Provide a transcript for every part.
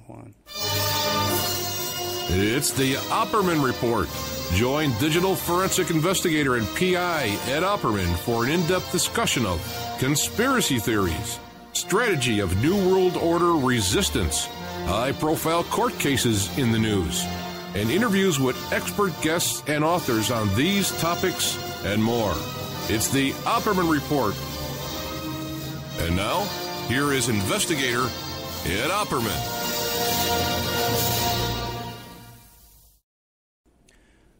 one. It's the Opperman Report. Join digital forensic investigator and PI Ed Opperman for an in-depth discussion of conspiracy theories, strategy of New World Order resistance, high-profile court cases in the news, and interviews with expert guests and authors on these topics and more. It's the Opperman Report. And now, here is investigator Ed Opperman.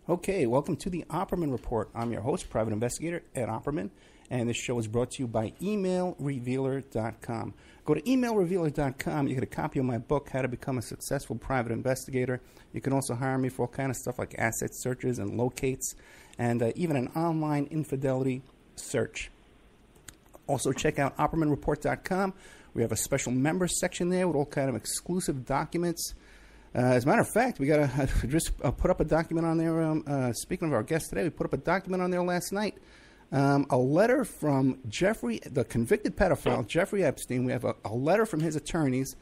Okay, welcome to the Opperman Report. I'm your host, private investigator Ed Opperman, and this show is brought to you by emailrevealer.com. Go to emailrevealer.com. You get a copy of my book, How to Become a Successful Private Investigator. You can also hire me for all kind of stuff like asset searches and locates, and even an online infidelity search. Also, check out OppermanReport.com. We have a special members section there with all kind of exclusive documents. As a matter of fact, we got to just put up a document on there. Speaking of our guest today, we put up a document on there last night. A letter from Jeffrey, the convicted pedophile, Jeffrey Epstein. We have a letter from his attorneys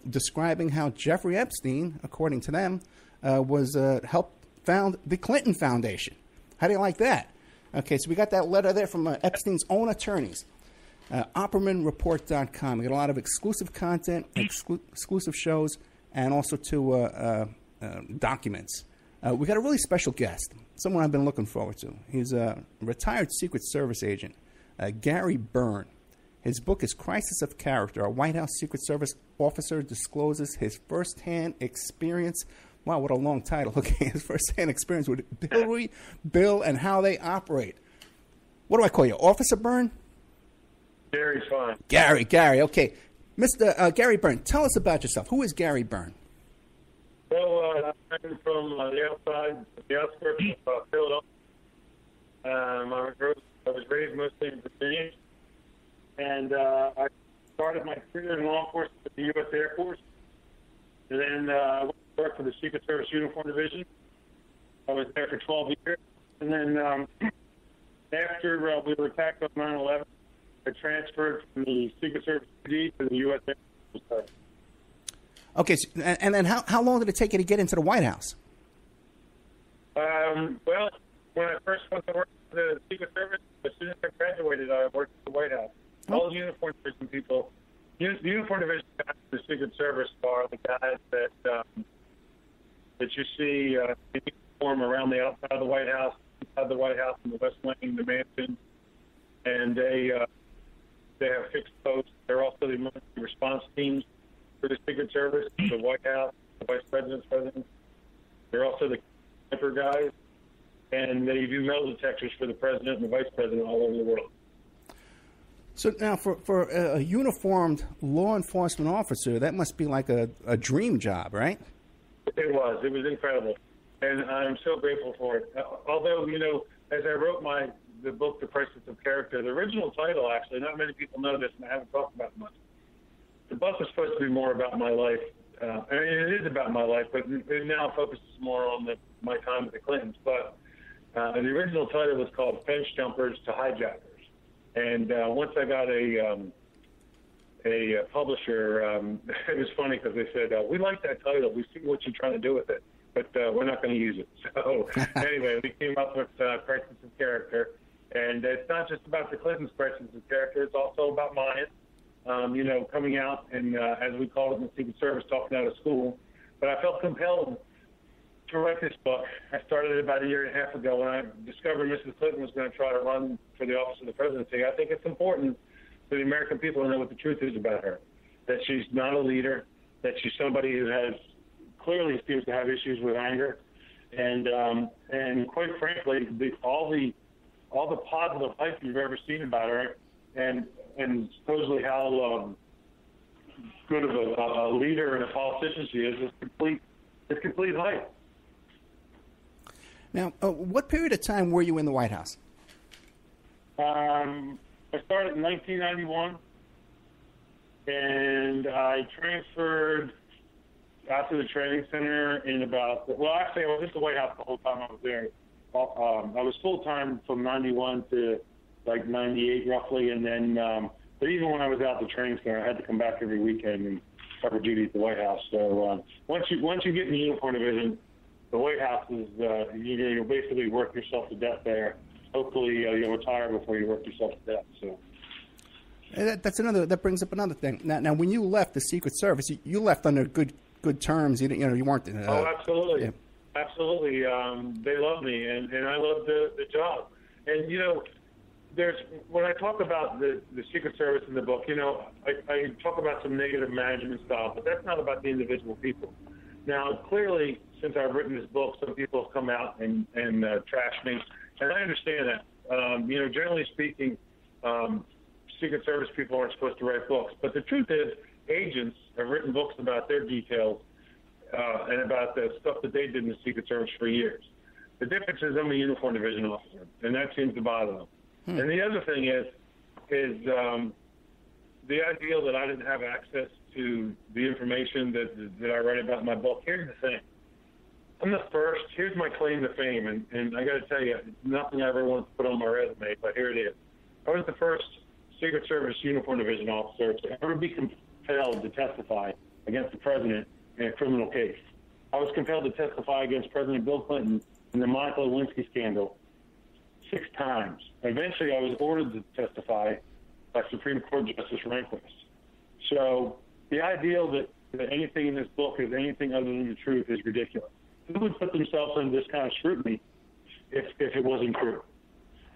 describing how Jeffrey Epstein, according to them, was helped found the Clinton Foundation. How do you like that? Okay, so we got that letter there from Epstein's own attorneys. OppermanReport.com. We got a lot of exclusive content, exclusive shows, and also documents. We got a really special guest, someone I've been looking forward to. He's a retired Secret Service agent, Gary Byrne. His book is Crisis of Character. A White House Secret Service officer discloses his firsthand experience. Wow, what a long title. Okay, his firsthand experience with Hillary, Bill, and how they operate. What do I call you, Officer Byrne? Gary's fine. Gary, okay. Mr. Gary Byrne, tell us about yourself. Who is Gary Byrne? Well, I'm from the outskirts of Philadelphia. I was raised mostly in Virginia, and I started my career in law enforcement with the U.S. Air Force, and then I went to work for the Secret Service Uniform Division. I was there for 12 years, and then after we were attacked on 9/11, I transferred from the Secret Service PD to the U.S. Air Force. Okay, so, and then how long did it take you to get into the White House? Well, when I first went to work for the Secret Service, as soon as I graduated, I worked at the White House. All the uniform division people, the uniform division guys in the Secret Service are the guys that you see in uniform around the outside of the White House, inside the White House, in the West Wing, the mansion, and they have fixed posts. They're also the emergency response teams for the Secret Service, the White House, the Vice President's president. They're also the sniper guys, and they do metal detectors for the President and the Vice President all over the world. So now, for a uniformed law enforcement officer, that must be like a dream job, right? It was. It was incredible, and I'm so grateful for it. Although, you know, as I wrote the book, The Crisis of Character, the original title, actually, not many people know this, and I haven't talked about it much. The book was supposed to be more about my life. I mean, it is about my life, but it now focuses more on my time with the Clintons. But the original title was called Fence Jumpers to Hijackers. And once I got a publisher, it was funny because they said, we like that title. We see what you're trying to do with it, but we're not going to use it. So anyway, we came up with Crisis of Character. And it's not just about the Clintons' crisis of character. It's also about mine. You know, coming out and, as we call it in the Secret Service, talking out of school. But I felt compelled to write this book. I started it about a year and a half ago when I discovered Mrs. Clinton was going to try to run for the office of the presidency. I think it's important for the American people to know what the truth is about her, that she's not a leader, that she's somebody who clearly seems to have issues with anger. And quite frankly, all the positive hype you've ever seen about her, and supposedly how good of a leader and a politician she is complete hype. Now, what period of time were you in the White House? I started in 1991, and I transferred out to the training center in actually, I was at the White House the whole time I was there. I was full-time from 91 to like 98 roughly, and then but even when I was out the training center, I had to come back every weekend and cover duty at the White House. So once you get in the uniform division, the White House is you'll basically work yourself to death there. Hopefully you'll retire before you work yourself to death. So. That brings up another thing. Now, when you left the Secret Service, you left under good terms. You weren't. Oh, absolutely, yeah. Absolutely. They love me, and I love the job. And when I talk about the Secret Service in the book, I talk about some negative management style, but that's not about the individual people. Now, clearly, since I've written this book, some people have come out and trashed me, and I understand that. Generally speaking, Secret Service people aren't supposed to write books. But the truth is, agents have written books about their details and about the stuff that they did in the Secret Service for years. The difference is I'm a uniform division officer, and that seems to bother them. And the other thing is the idea that I didn't have access to the information that I write about in my book. Here's the thing. I'm the first. Here's my claim to fame, and I got to tell you, it's nothing I ever want to put on my resume, but here it is. I was the first Secret Service uniform division officer to ever be compelled to testify against the president in a criminal case. I was compelled to testify against President Bill Clinton in the Monica Lewinsky scandal 6 times. Eventually, I was ordered to testify by Supreme Court Justice Rehnquist. So the idea that anything in this book is anything other than the truth is ridiculous. Who would put themselves under this kind of scrutiny if it wasn't true?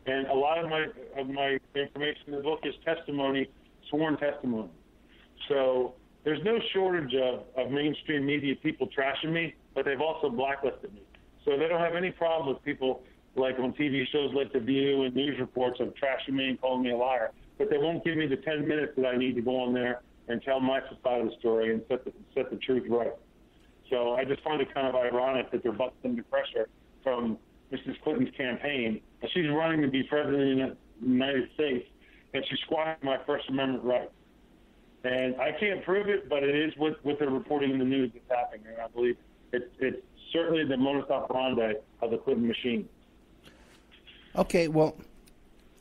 And a lot of my information in the book is testimony, sworn testimony. So there's no shortage of mainstream media people trashing me, but they've also blacklisted me. So they don't have any problem with people like on TV shows like The View and news reports of trashing me and calling me a liar. But they won't give me the 10 minutes that I need to go on there and tell my side of the story and set the truth right. So I just find it kind of ironic that they're busting under pressure from Mrs. Clinton's campaign. She's running to be president of the United States, and she's squashing my First Amendment right. And I can't prove it, but it is what they're reporting in the news that's happening, and I believe it's certainly the modus operandi of the Clinton machine. Okay, well,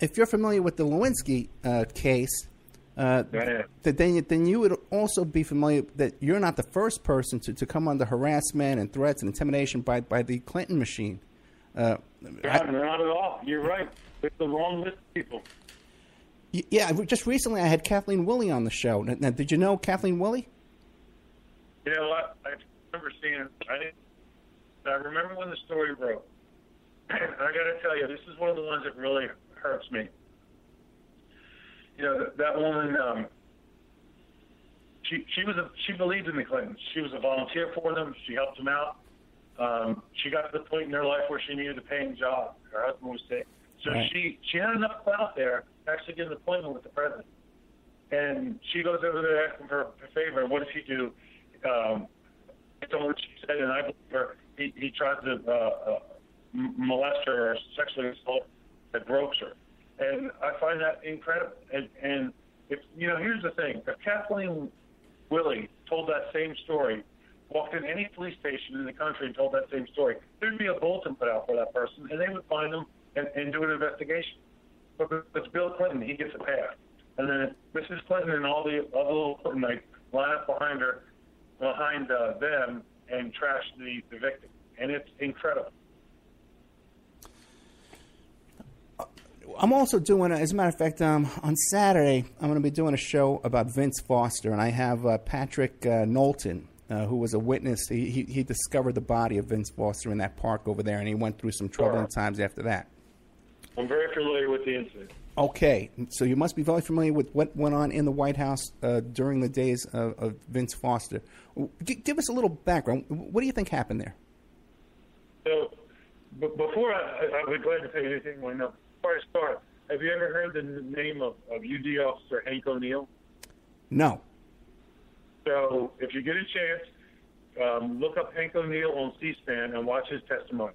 if you're familiar with the Lewinsky case, then you would also be familiar that you're not the first person to come under harassment and threats and intimidation by the Clinton machine. Not at all. You're right. It's the wrong list of people. Yeah, just recently I had Kathleen Willey on the show. Now, did you know Kathleen Willey? You know what? I remember seeing it. I remember when the story broke. I got to tell you, this is one of the ones that really hurts me. That woman, she believed in the Clintons. She was a volunteer for them. She helped them out. She got to the point in her life where she needed a paying job. Her husband was sick. So right. she had enough clout there to actually get an appointment with the president. And she goes over there asking for a favor. What does he do? I told her what she said, and I believe her. He tried to molest her or sexually assault her, gropes her. And I find that incredible. And if here's the thing. If Kathleen Willey told that same story, walked in any police station in the country and told that same story, there'd be a bulletin put out for that person, and they would find them and do an investigation. But it's Bill Clinton. He gets a pass. And then Mrs. Clinton and all the other little Clintonites line up behind them and trash the victim. And it's incredible. I'm also doing, as a matter of fact, on Saturday, I'm going to be doing a show about Vince Foster, and I have Patrick Knowlton, who was a witness. He discovered the body of Vince Foster in that park over there, and he went through some troubling times after that. I'm very familiar with the incident. Okay, so you must be very familiar with what went on in the White House during the days of Vince Foster. Give us a little background. What do you think happened there? So, before I'll be glad to tell you anything I know. Before I start, have you ever heard the name of UD officer Hank O'Neill? No. So, if you get a chance, look up Hank O'Neill on C-SPAN and watch his testimony.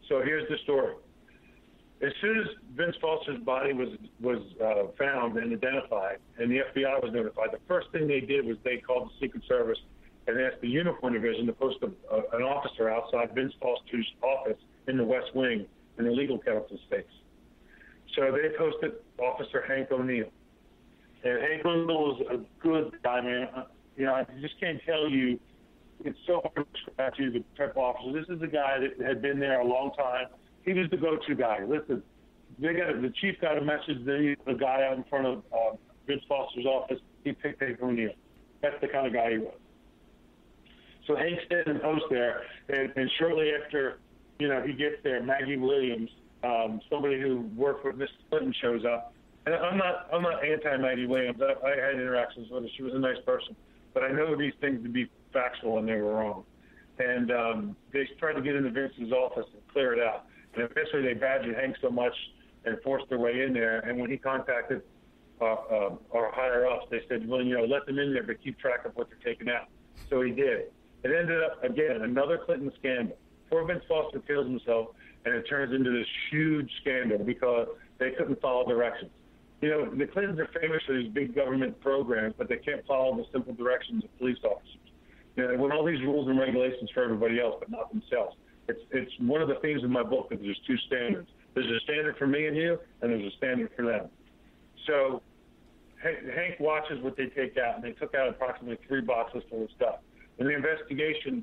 So here's the story. As soon as Vince Foster's body was found and identified, and the FBI was notified, the first thing they did was they called the Secret Service and asked the Uniform Division to post an officer outside Vince Foster's office in the West Wing in the legal counsel space. So they posted Officer Hank O'Neill. And Hank O'Neill was a good guy, man. I just can't tell you. It's so hard to describe to you the type of officer. This is a guy that had been there a long time. He was the go-to guy. Listen, the chief got a message that the guy out in front of Vince Foster's office, he picked Hank O'Neill. That's the kind of guy he was. So Hank's standing post there, and shortly after, he gets there, Maggie Williams, somebody who worked with Mrs. Clinton, shows up. And I'm not anti-Maggie Williams. I had interactions with her. She was a nice person. But I know these things to be factual, and they were wrong. And they tried to get into Vince's office and clear it out. And eventually they badgered Hank so much and forced their way in there. And when he contacted our higher-ups, they said, well, let them in there, but keep track of what they're taking out. So he did. It ended up, again, another Clinton scandal. Poor Vince Foster kills himself, and it turns into this huge scandal because they couldn't follow directions. The Clintons are famous for these big government programs, but they can't follow the simple directions of police officers. They want all these rules and regulations for everybody else, but not themselves. It's one of the themes in my book that there's two standards. There's a standard for me and you, and there's a standard for them. So Hank watches what they take out, and they took out approximately 3 boxes full of stuff. And the investigation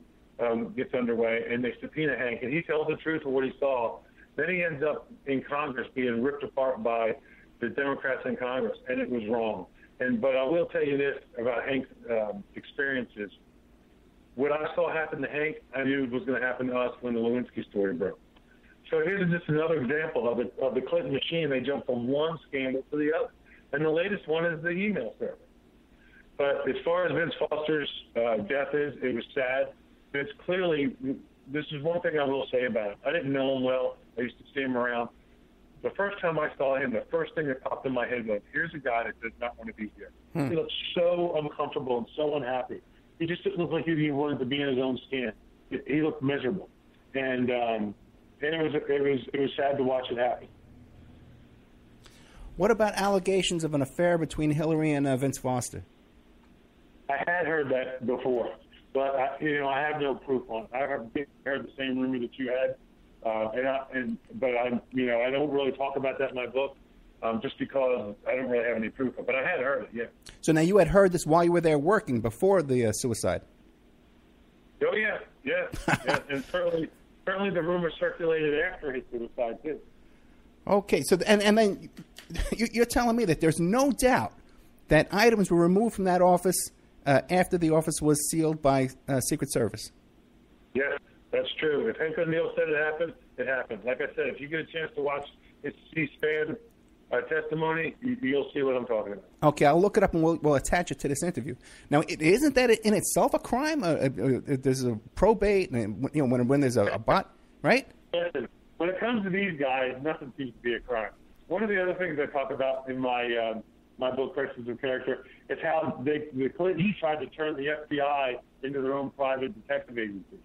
gets underway, and they subpoena Hank, and he tells the truth of what he saw. Then he ends up in Congress being ripped apart by the Democrats in Congress, and it was wrong. But I will tell you this about Hank's experiences. What I saw happen to Hank, I knew was going to happen to us when the Lewinsky story broke. So here's just another example of the Clinton machine. They jump from one scandal to the other. And the latest one is the email server. But as far as Vince Foster's death is, it was sad. It's clearly, this is one thing I will say about him. I didn't know him well. I used to see him around. The first time I saw him, the first thing that popped in my head was, here's a guy that does not want to be here. He looked so uncomfortable and so unhappy. He just didn't look like he wanted to be in his own skin. He looked miserable. And it was sad to watch it happen. What about allegations of an affair between Hillary and Vince Foster? I had heard that before, but I have no proof on it. I heard the same rumor that you had, but I don't really talk about that in my book, just because I don't really have any proof of it. But I had heard it, yeah. So now you had heard this while you were there working before the suicide. Oh yeah, and certainly the rumor circulated after his suicide too. Okay, so and then you're telling me that there's no doubt that items were removed from that office after the office was sealed by Secret Service. Yes, that's true. If Hank O'Neill said it happened, it happened. Like I said, if you get a chance to watch his C-SPAN testimony, you'll see what I'm talking about. Okay, I'll look it up and we'll attach it to this interview. Now, isn't that in itself a crime? There's a probate, and when there's a bot, right? Listen, when it comes to these guys, nothing seems to be a crime. One of the other things I talk about in my book, Crisis of Character, is how the Clintons tried to turn the FBI into their own private detective agency.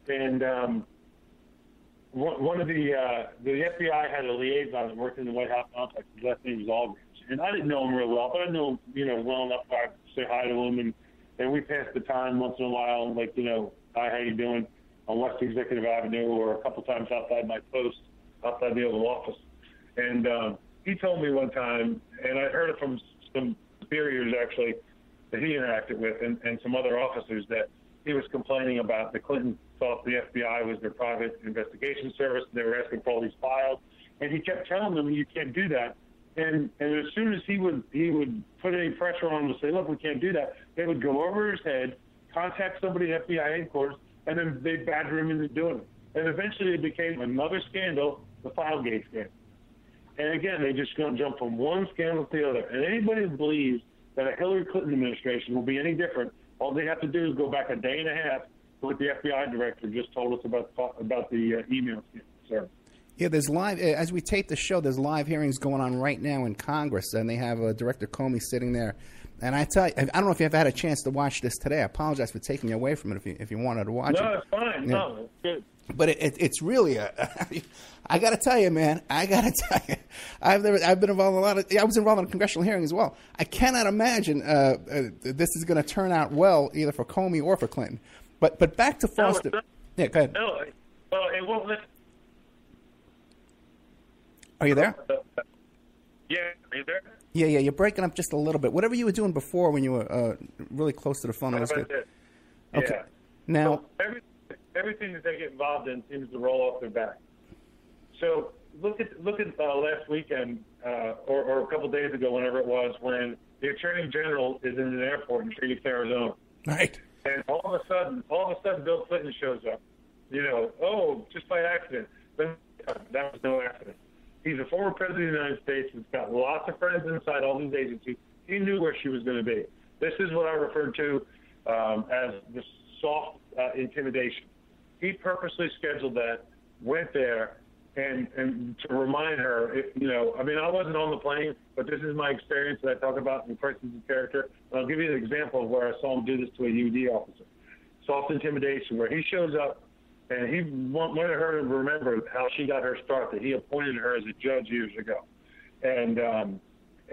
And one of the FBI had a liaison that worked in the White House complex. His last name was Aldrich. And I didn't know him real well, but I knew him, well enough to say hi to him. And we passed the time once in a while, like, hi, how you doing, on West Executive Avenue, or a couple times outside my post, outside the Oval Office. And he told me one time, and I heard it from some superiors, actually, that he interacted with, and some other officers, that he was complaining about the Clintons thought the FBI was their private investigation service, and they were asking for all these files. And he kept telling them, you can't do that. And as soon as he would put any pressure on them to say, look, we can't do that, they would go over his head, contact somebody at FBI headquarters, and then they'd badger him into doing it. And eventually it became another scandal, the Filegate scandal. And again, they just going to jump from one scandal to the other. And anybody who believes that a Hillary Clinton administration will be any different, all they have to do is go back a day and a half to what the FBI director just told us about the email scandal. Sir. Yeah, there's live, as we tape the show, there's live hearings going on right now in Congress, and they have Director Comey sitting there. And I tell you, I don't know if you ever had a chance to watch this today. I apologize for taking you away from it if you wanted to watch it. No, it's fine. Yeah. No, it's good. But it's really I got to tell you, man. I got to tell you, I've been involved in a lot of. I was involved in a congressional hearing as well. I cannot imagine this is going to turn out well either for Comey or for Clinton. But back to Foster. Yeah, go ahead. No, well, it won't let. Are you there? Yeah, are you there? Yeah, you're breaking up just a little bit. Whatever you were doing before when you were really close to the phone, was good. Okay. Yeah. Now, so everything that they get involved in seems to roll off their back. So look at last weekend or a couple days ago, whenever it was, when the Attorney General is in an airport in Phoenix, Arizona. Right. And all of a sudden, Bill Clinton shows up. Just by accident. But that was no accident. He's a former president of the United States. He's got lots of friends inside all these agencies. He knew where she was going to be. This is what I refer to as the soft intimidation. He purposely scheduled that, went there, and to remind her, I wasn't on the plane, but this is my experience that I talk about in Persons of Character. And I'll give you an example of where I saw him do this to a UD officer. Soft intimidation, where he shows up, and he wanted her to remember how she got her start, that he appointed her as a judge years ago. And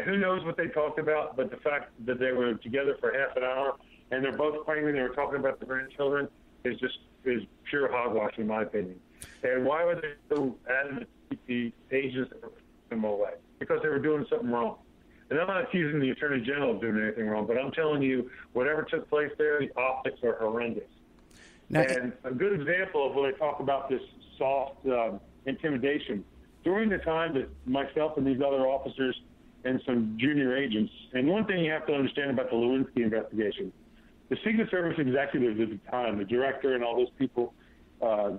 who knows what they talked about, but the fact that they were together for half an hour, and they're both claiming they were talking about the grandchildren, is pure hogwash, in my opinion. And why were they so adamant to keep the agents that were putting them away? Because they were doing something wrong. And I'm not accusing the Attorney General of doing anything wrong, but I'm telling you, whatever took place there, the optics are horrendous. Now, and a good example of when I talk about this soft intimidation, during the time that myself and these other officers and some junior agents, and one thing you have to understand about the Lewinsky investigation, the Secret Service executives at the time, the director and all those people,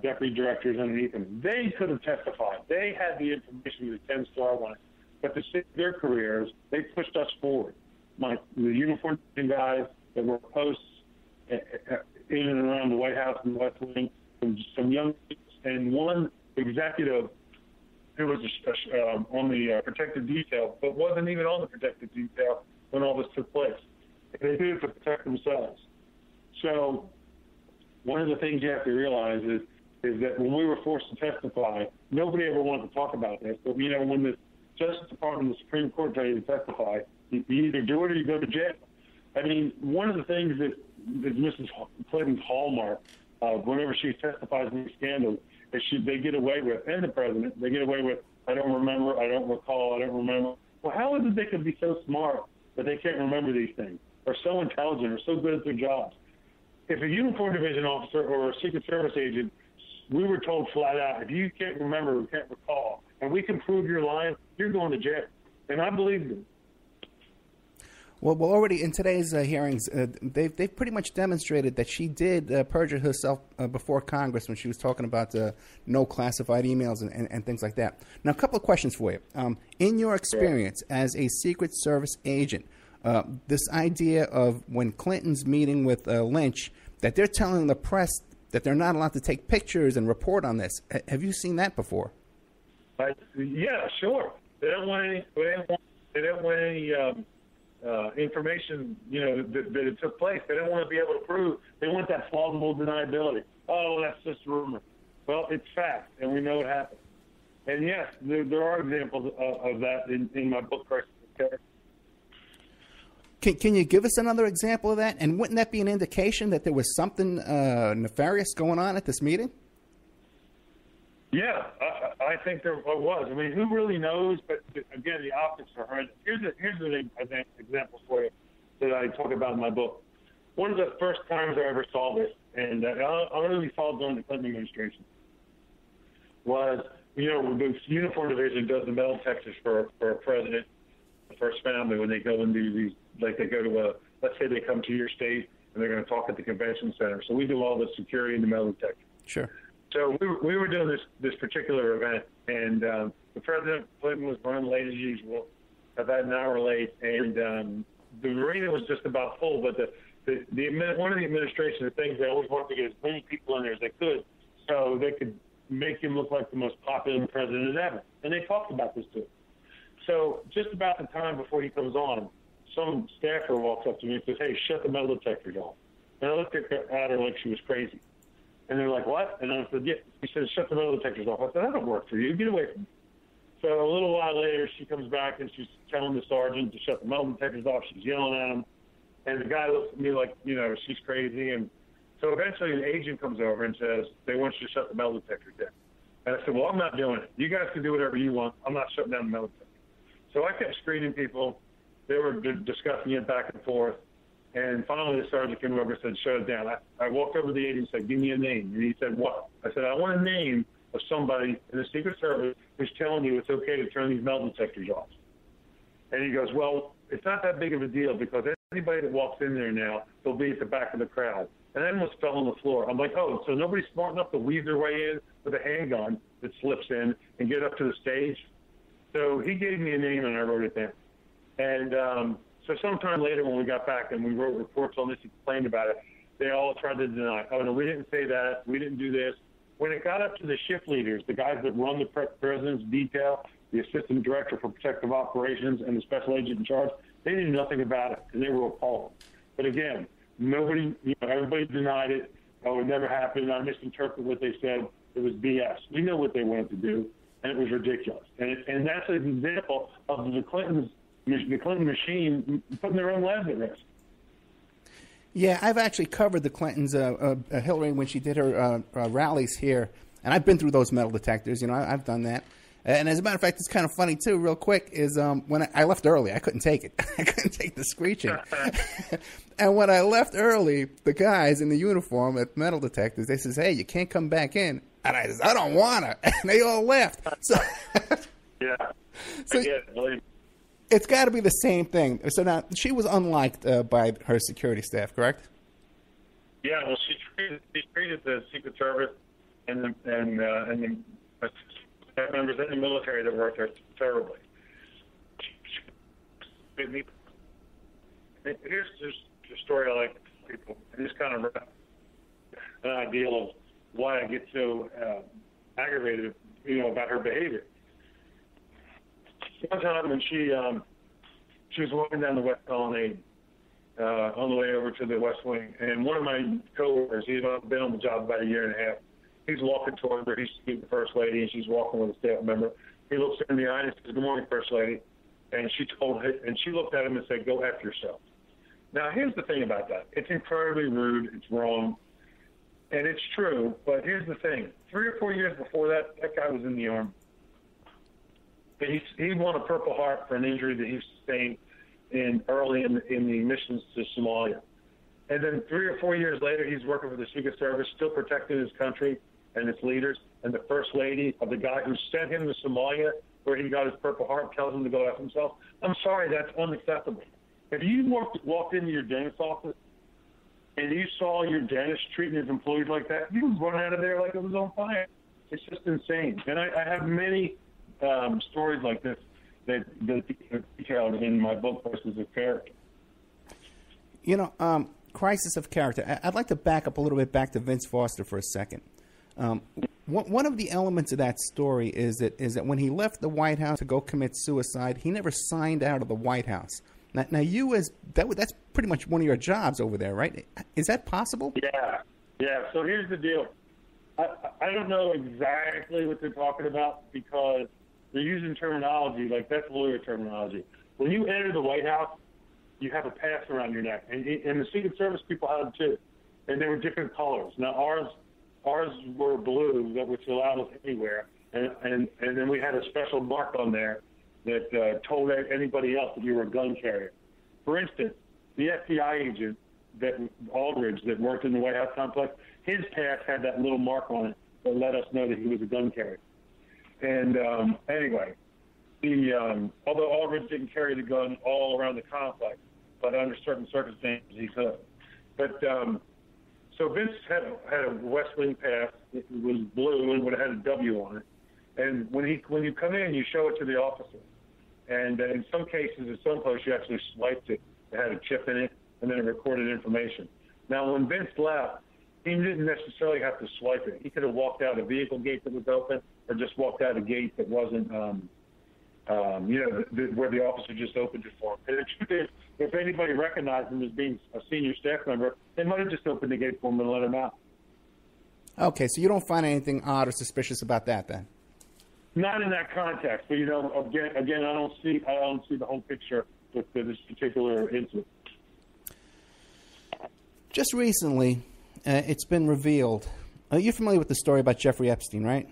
deputy directors underneath them, they could have testified. They had the information with the 10-star one, but to save their careers, they pushed us forward. The uniformed guys that were posts in and around the White House and the West Wing, some young, and one executive who was on the protective detail, but wasn't even on the protective detail when all this took place. And they did it to protect themselves. So one of the things you have to realize is that when we were forced to testify, nobody ever wanted to talk about this. But, when the Justice Department and the Supreme Court tell you to testify, you either do it or you go to jail. I mean, one of the things that is Mrs. Clinton's hallmark whenever she testifies in these scandals is they get away with, and the president, they get away with, I don't remember, I don't recall, I don't remember. Well, how is it they could be so smart that they can't remember these things, or so intelligent, or so good at their jobs? If a uniform division officer or a Secret Service agent, we were told flat out, if you can't remember or can't recall, and we can prove you're lying, you're going to jail. And I believe them. Well, already in today's hearings, they've pretty much demonstrated that she did perjure herself before Congress when she was talking about no classified emails and things like that. Now, a couple of questions for you. In your experience as a Secret Service agent, this idea of when Clinton's meeting with Lynch, that they're telling the press that they're not allowed to take pictures and report on this. Have you seen that before? Yeah, sure. They don't want any. They don't want any information, that it took place. They don't want to be able to prove. They want that plausible deniability. Oh, that's just rumor. Well, it's fact, and we know it happened. And yes, there are examples of that in my book, Persons of Character. Can you give us another example of that? And wouldn't that be an indication that there was something nefarious going on at this meeting? Yeah, I think there was. I mean, who really knows? But again, the optics are horrendous. Here's an example for you that I talk about in my book. One of the first times I ever saw this, and I only saw it during the Clinton administration, was, the uniform division does the metal detectors for a president, the first family, when they go and do these, like they go to let's say they come to your state and they're going to talk at the convention center. So we do all the security and the metal detector. Sure. So we were doing this particular event, and the President Clinton was running late as usual, about an hour late, and the arena was just about full. But one of the administration's things, they always wanted to get as many people in there as they could, so they could make him look like the most popular president ever. And they talked about this too. So just about the time before he comes on, some staffer walks up to me and says, "Hey, shut the metal detectors off." And I looked at her like she was crazy. And they're like, "What?" And I said, "Yeah." He said, "Shut the metal detectors off." I said, "That don't work for you. Get away from me." So a little while later, she comes back and she's telling the sergeant to shut the metal detectors off. She's yelling at him. And the guy looks at me like, she's crazy. And so eventually an agent comes over and says, "They want you to shut the metal detectors down." And I said, "Well, I'm not doing it. You guys can do whatever you want. I'm not shutting down the metal detector." So I kept screening people. they were discussing it back and forth. And finally, the sergeant came over and said, shut it down. I walked over to the agent and said, give me a name. And he said, what? I said, I want a name of somebody in the Secret Service who's telling you it's okay to turn these metal detectors off. And he goes, well, it's not that big of a deal because anybody that walks in there now, they'll be at the back of the crowd. And I almost fell on the floor. I'm like, oh, so nobody's smart enough to weave their way in with a handgun that slips in and get up to the stage? So he gave me a name and I wrote it down. And so sometime later when we got back and we wrote reports on this and complained about it, they all tried to deny. Oh, no, we didn't say that. We didn't do this. When it got up to the shift leaders, the guys that run the president's detail, the assistant director for protective operations, and the special agent in charge, they knew nothing about it, and they were appalled. But again, everybody denied it. Oh, it never happened. I misinterpreted what they said. It was BS. We know what they wanted to do, and it was ridiculous. And that's an example of the Clinton machine putting their own lives at risk. Yeah, I've actually covered the Clintons, Hillary, when she did her rallies here, and I've been through those metal detectors. I've done that. And as a matter of fact, it's kind of funny, too, real quick, is when I left early, I couldn't take it. I couldn't take the screeching. And when I left early, the guys in the uniform at metal detectors, they says, hey, you can't come back in. And I says, I don't want to. And they all left. So, yeah. So it's got to be the same thing. So now, she was unliked by her security staff, correct? Yeah, well, she treated the Secret Service and the staff members in the military that worked there terribly. Here's the story I like to people, and this kind of an idea of why I get so aggravated, about her behavior. One time when she was walking down the West Colonnade on the way over to the West Wing, and one of my coworkers, he's been on the job about a year and a half, he's walking toward her. He's the First Lady, and she's walking with a staff member. He looks her in the eye and says, good morning, First Lady. And she looked at him and said, go F yourself. Now, here's the thing about that. It's incredibly rude. It's wrong. And it's true. But here's the thing. 3 or 4 years before that, that guy was in the Army. He won a Purple Heart for an injury that he sustained early in the missions to Somalia. And then 3 or 4 years later, he's working for the Secret Service, still protecting his country and its leaders. And the First Lady of the guy who sent him to Somalia, where he got his Purple Heart, tells him to go F himself. I'm sorry, that's unacceptable. If you walked into your dentist's office and you saw your dentist treating his employees like that, you would run out of there like it was on fire. It's just insane. And I have many stories like this that detailed in my book, Crisis of Character. Crisis of Character. I'd like to back up a little bit back to Vince Foster for a second. One of the elements of that story is that when he left the White House to go commit suicide, he never signed out of the White House. Now you that's pretty much one of your jobs over there, right? Is that possible? Yeah. So here's the deal. I don't know exactly what they're talking about because they're using terminology like that's lawyer terminology. When you enter the White House, you have a pass around your neck, and the Secret Service people had them too, and they were different colors. Now ours were blue, which allowed us anywhere, and then we had a special mark on there that told anybody else that you were a gun carrier. For instance, the FBI agent Aldridge that worked in the White House complex, his pass had that little mark on it that let us know that he was a gun carrier. And anyway, although Aldridge didn't carry the gun all around the complex, but under certain circumstances he could. But so Vince had a West Wing pass. It was blue and would have had a W on it. And when you come in, you show it to the officer. And in some cases, at some posts, you actually swiped it. It had a chip in it, and then it recorded information. Now, when Vince left, he didn't necessarily have to swipe it. He could have walked out a vehicle gate that was open, or just walked out a gate that wasn't, where the officer just opened it for him. And the truth is, if anybody recognized him as being a senior staff member, they might have just opened the gate for him and let him out. Okay, so you don't find anything odd or suspicious about that, then? Not in that context, but again, I don't see the whole picture with this particular incident. Just recently, it's been revealed. You're familiar with the story about Jeffrey Epstein, right?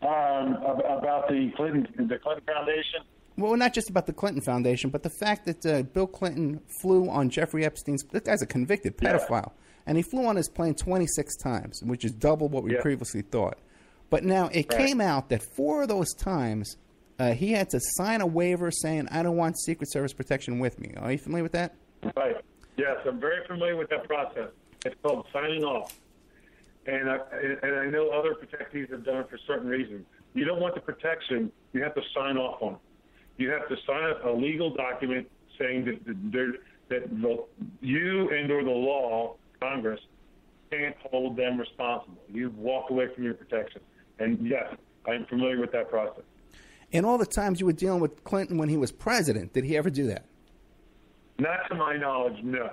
About the Clinton Foundation Well, not just about the Clinton Foundation, but the fact that Bill Clinton flew on Jeffrey Epstein's. This guy's a convicted pedophile, and he flew on his plane 26 times, which is double what we previously thought. But now it came out that 4 of those times he had to sign a waiver saying, "I don't want Secret Service protection with me." Are you familiar with that? Right. Yes, I'm very familiar with that process. It's called signing off. And I know other protectees have done it for certain reasons. You don't want the protection, you have to sign off on it. You have to sign a legal document saying that you and or the law, Congress, can't hold them responsible. You walk away from your protection. And yes, I am familiar with that process. And all the times you were dealing with Clinton when he was president, did he ever do that? Not to my knowledge, no.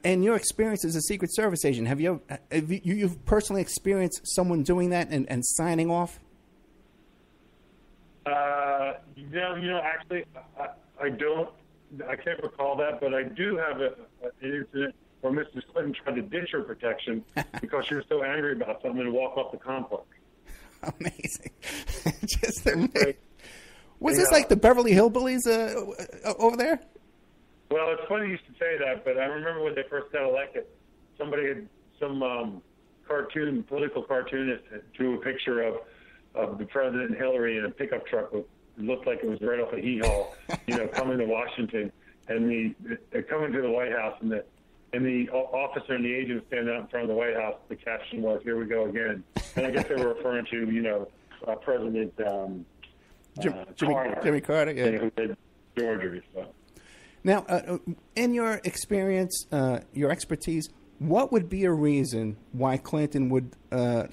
And your experience as a Secret Service agent, have you've personally experienced someone doing that and signing off? Actually, I don't. I can't recall that, but I do have an incident where Mrs. Clinton tried to ditch her protection because she was so angry about something and walk off the complex. Amazing. Just amazing. Was this like the Beverly Hillbillies over there? Well, it's funny you should say that, but I remember when they first got elected, somebody had some political cartoonist drew a picture of the president and Hillary in a pickup truck with looked like it was right off a hee-haw, coming to Washington, and they're coming to the White House, and the officer and the agent stand out in front of the White House. The caption was, "Here we go again," and I guess they were referring to President Jimmy Carter, who did Georgia. So. Now, in your experience, your expertise, what would be a reason why Clinton would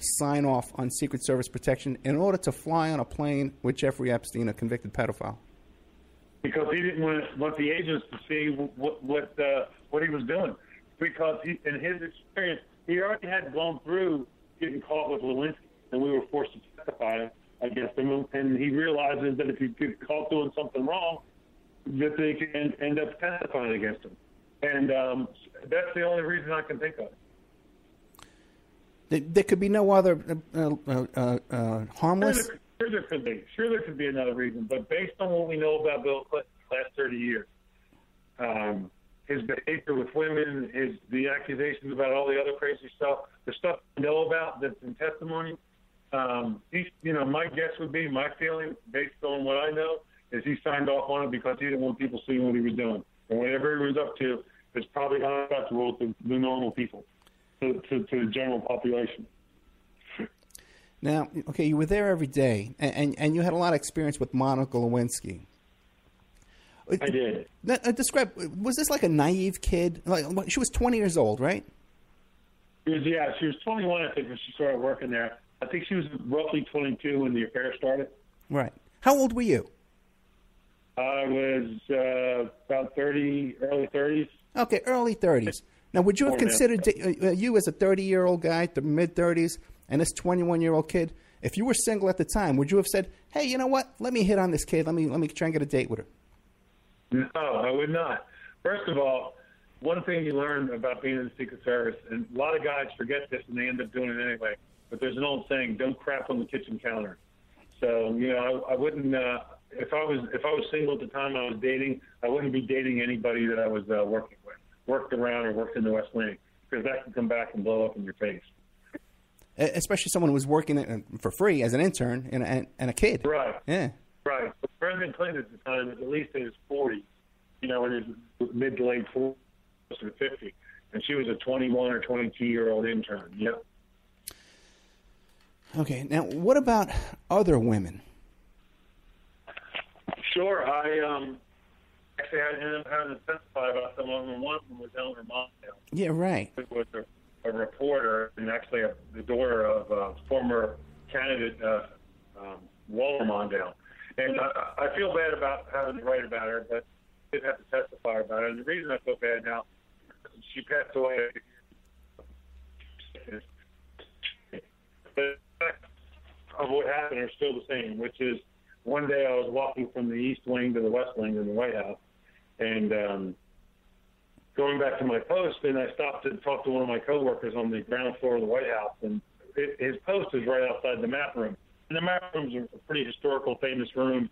sign off on Secret Service protection in order to fly on a plane with Jeffrey Epstein, a convicted pedophile? Because he didn't want the agents to see what he was doing. Because in his experience, he already had gone through getting caught with Lewinsky, and we were forced to testify against him. And he realizes that if he gets caught doing something wrong, that they can end up testifying against him. And that's the only reason I can think of. There could be no other harmless? Sure there could be. Sure there could be another reason. But based on what we know about Bill Clinton the last 30 years, his behavior with women, the accusations about all the other crazy stuff, the stuff we know about that's in testimony, my guess would be, my feeling, based on what I know, is he signed off on it because he didn't want people seeing what he was doing. And whatever he was up to, it's probably unacceptable to the normal people, to the general population. Now, okay, you were there every day, and you had a lot of experience with Monica Lewinsky. I did. Describe, was this like a naive kid? Like, she was 20 years old, right? She was 21, I think, when she started working there. I think she was roughly 22 when the affair started. Right. How old were you? I was about 30, early 30s. Okay, early 30s. Now, would you have considered you as a 30-year-old guy, the mid-30s, and this 21-year-old kid, if you were single at the time, would you have said, "Hey, you know what? Let me hit on this kid. Let me try and get a date with her"? No, I would not. First of all, one thing you learn about being in the Secret Service, and a lot of guys forget this and they end up doing it anyway, but there's an old saying, "Don't crap on the kitchen counter." So, I wouldn't. If I was single at the time I was dating, I wouldn't be dating anybody that I was working with, worked around or worked in the West Wing, because that can come back and blow up in your face. Especially someone who was working for free as an intern and a kid. Right. Yeah. Right. But President Clinton at the time was at least in his 40s, in his mid to late 40s to 50, and she was a 21 or 22-year-old intern. Yep. Okay. Now, what about other women? Sure. I ended up having to testify about some of them. One of them was Eleanor Mondale. Yeah, right. Who was a reporter and actually the daughter of former candidate Walter Mondale. And I feel bad about having to write about her, but I did have to testify about her. And the reason I feel bad now, she passed away. But of what happened are still the same, which is one day I was walking from the East Wing to the West Wing in the White House, and going back to my post, and I stopped to talk to one of my coworkers on the ground floor of the White House, and his post is right outside the map room. And the map room is a pretty historical, famous room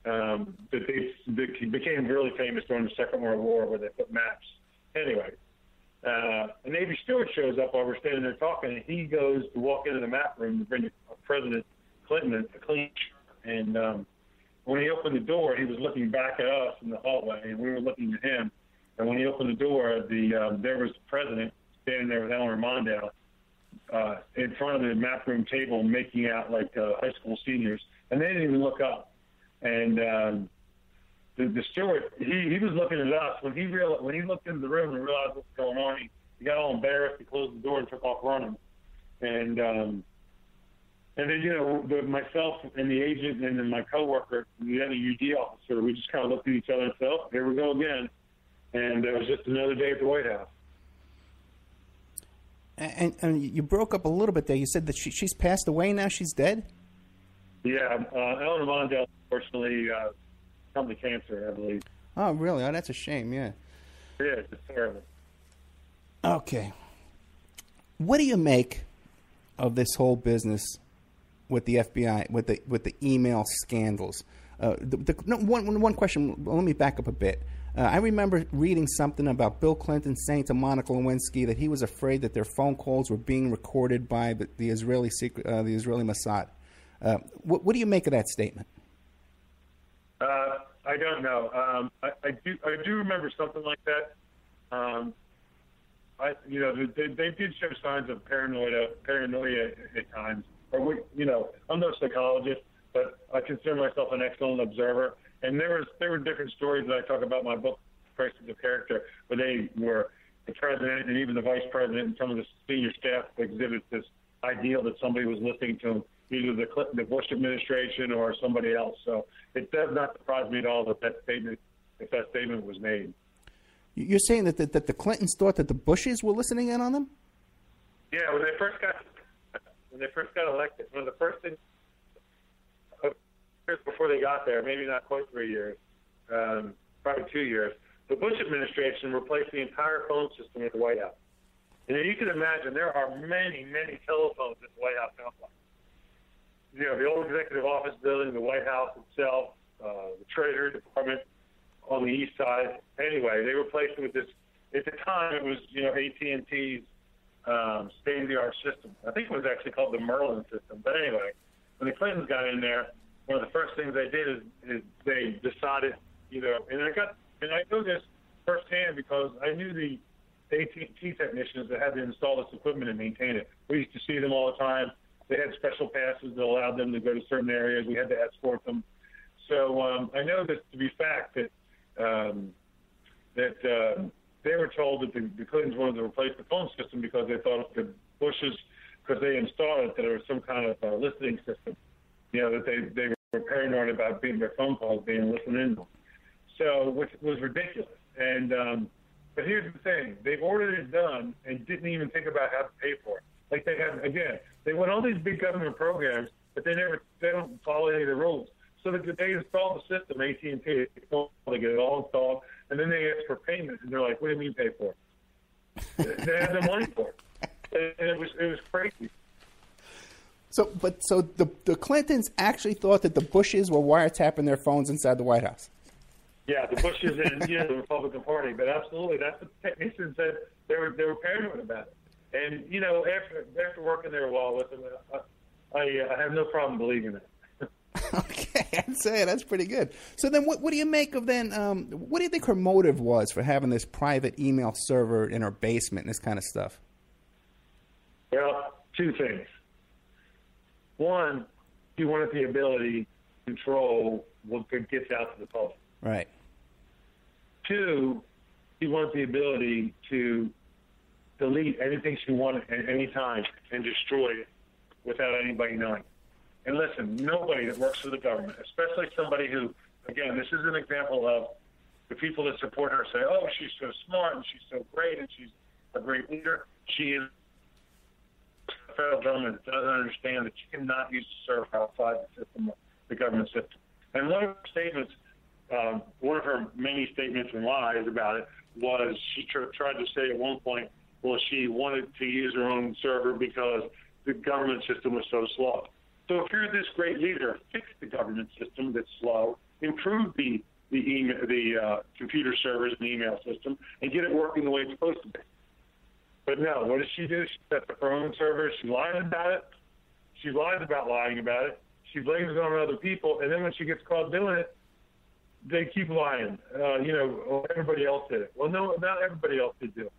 He became really famous during the Second World War, where they put maps. Anyway, a Navy steward shows up while we're standing there talking, and he goes to walk into the map room to bring President Clinton a clean shirt. And when he opened the door, he was looking back at us in the hallway, and we were looking at him. And when he opened the door, there was the president standing there with Eleanor Mondale in front of the map room table, making out like high school seniors, and they didn't even look up. And the steward, he was looking at us. When he looked into the room and realized what was going on, he got all embarrassed. He closed the door and took off running. And then, myself and the agent and then my coworker, the other UD officer, we just kind of looked at each other and said, "Oh, here we go again." And it was just another day at the White House. And you broke up a little bit there. You said that she's passed away now. She's dead? Yeah, Eleanor Mondale, unfortunately, succumbed to cancer, I believe. Oh, really? Oh, that's a shame, yeah. Yeah, it's just terrible. Okay. What do you make of this whole business with the FBI, with the email scandals? One question, let me back up a bit. I remember reading something about Bill Clinton saying to Monica Lewinsky that he was afraid that their phone calls were being recorded by the Israeli Mossad. What do you make of that statement? I don't know. I do remember something like that. They did show signs of paranoia at times. I'm no psychologist, but I consider myself an excellent observer. And there were different stories that I talk about in my book, Crisis of Character, where they were the president and even the vice president and some of the senior staff exhibit this ideal that somebody was listening to either the Bush administration or somebody else. So it does not surprise me at all that that statement was made. You're saying that the Clintons thought that the Bushes were listening in on them? Yeah, when they first got elected, one of the first things before they got there, maybe not quite 3 years, probably 2 years, the Bush administration replaced the entire phone system at the White House. And you can imagine there are many, many telephones at the White House complex. The old executive office building, the White House itself, the Treasury Department on the east side. Anyway, they replaced it with this. At the time, it was AT&T's state-of-the-art system. I think it was actually called the Merlin system. But anyway, when the Clintons got in there, one of the first things they did is they decided, and I know this firsthand because I knew the AT&T technicians that had to install this equipment and maintain it. We used to see them all the time. They had special passes that allowed them to go to certain areas. We had to escort them. So I know this to be fact that they were told that the Clintons wanted to replace the phone system because they thought the Bushes, because they installed it, that there was some kind of listening system. That they were paranoid about their phone calls being listened in. So, which was ridiculous. And but here's the thing: they ordered it done and didn't even think about how to pay for it. Like they went all these big government programs, but they don't follow any of the rules. So they installed the system, AT&T, they get it all installed, and then they ask for payment, and they're like, "What do you mean pay for it?" They had the money for it, and it was crazy. So the Clintons actually thought that the Bushes were wiretapping their phones inside the White House. Yeah, the Bushes and the Republican Party, but absolutely, that's what the technicians said. They were paranoid about it. And after working there a while with them, I have no problem believing it. Okay, I'd say that's pretty good. So then, what do you make of then? What do you think her motive was for having this private email server in her basement and this kind of stuff? Well, two things. One, she wanted the ability to control what gets out to the public. Right. Two, she wanted the ability to delete anything she wanted at any time and destroy it without anybody knowing. And listen, nobody that works for the government, especially somebody who, again, this is an example of the people that support her say, "Oh, she's so smart and she's so great and she's a great leader." She is. The federal government doesn't understand that you cannot use the server outside the system, the government system. And one of her statements, one of her many statements and lies about it was she tried to say at one point, well, she wanted to use her own server because the government system was so slow. So if you're this great leader, fix the government system that's slow improve the computer servers and email system and get it working the way it's supposed to be. But no, what does she do? She sets up her own server. She lies about it. She lies about lying about it. She blames it on other people, and then when she gets caught doing it, they keep lying. Everybody else did it. Well, no, not everybody else did do it.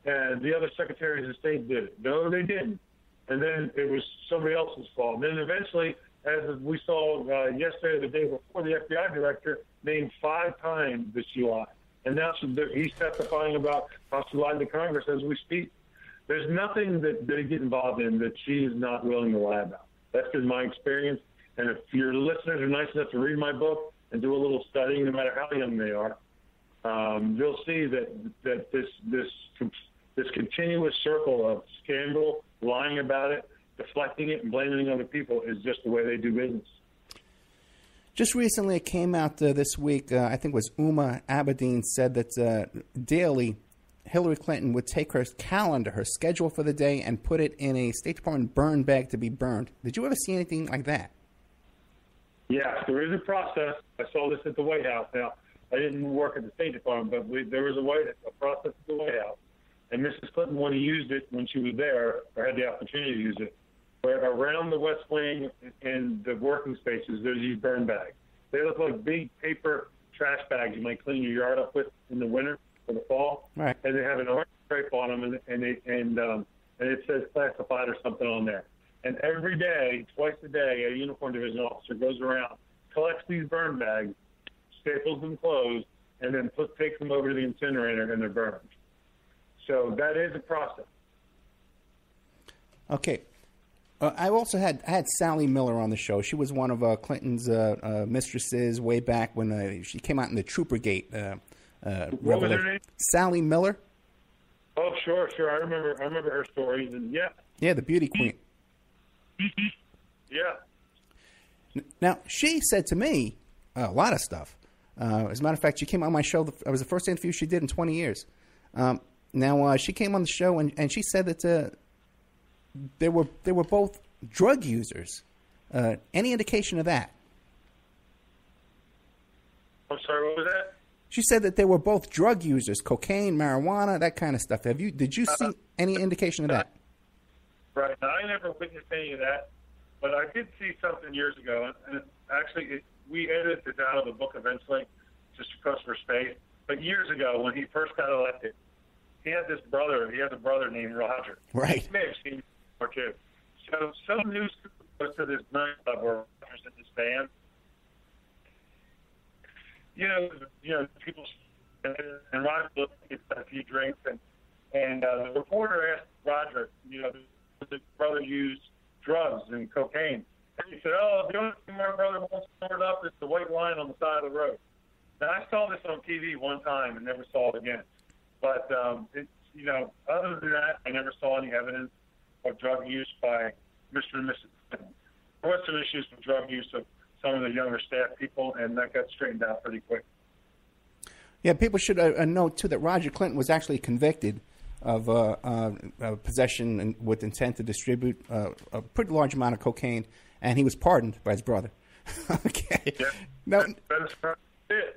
And the other secretaries of state did it. No, they didn't. And then it was somebody else's fault. And then eventually, as we saw yesterday or the day before, the FBI director named 5 times that she lied. And now he's testifying about how she lied to Congress as we speak. There's nothing that they get involved in that she is not willing to lie about. That's been my experience. And if your listeners are nice enough to read my book and do a little studying, no matter how young they are, they'll see that this continuous circle of scandal, lying about it, deflecting it, and blaming other people is just the way they do business. Just recently, it came out this week, I think it was Uma Abedin said that daily Hillary Clinton would take her calendar, her schedule for the day, and put it in a State Department burn bag to be burned. Did you ever see anything like that? Yes, there is a process. I saw this at the White House. Now, I didn't work at the State Department, but there was a process at the White House. And Mrs. Clinton, when he used it when she was there, or had the opportunity to use it, where around the West Wing and the working spaces, there's these burn bags. They look like big paper trash bags you might clean your yard up with in the winter or the fall. Right. And they have an orange stripe on them, and it says classified or something on there. And every day, twice a day, a uniform division officer goes around, collects these burn bags, staples them closed, and then takes them over to the incinerator, and they're burned. So that is a process. Okay. I also had Sally Miller on the show. She was one of Clinton's mistresses way back when she came out in the Troopergate. What was her name? Sally Miller. Oh, sure. I remember her stories, and yeah, the beauty queen. Yeah. Now she said to me a lot of stuff. As a matter of fact, she came on my show. It was the first interview she did in 20 years. Now she came on the show and she said that they were both drug users. Any indication of that? I'm sorry, what was that? She said that they were both drug users, cocaine, marijuana, that kind of stuff. Did you see any indication of that? Right. Now, I never witnessed any of that, but I did see something years ago, and actually we edited it out of the book eventually, just because for space. But years ago, when he first got elected, he had this brother. He had a brother named Roger. Right. You may have seen him or two. So some news goes to this nightclub where Roger's in this band. You know, people, and Roger gets a few drinks, and the reporter asked Roger, does his brother use drugs and cocaine? And he said, the only thing my brother won't store up is the white line on the side of the road. Now, I saw this on TV one time and never saw it again. But, other than that, I never saw any evidence of drug use by Mr. and Mrs. Clinton. There was some issues with drug use of some of the younger staff people, and that got straightened out pretty quick. Yeah, people should note, too, that Roger Clinton was actually convicted of possession with intent to distribute a pretty large amount of cocaine, and he was pardoned by his brother. Okay. Yeah, now, that's it.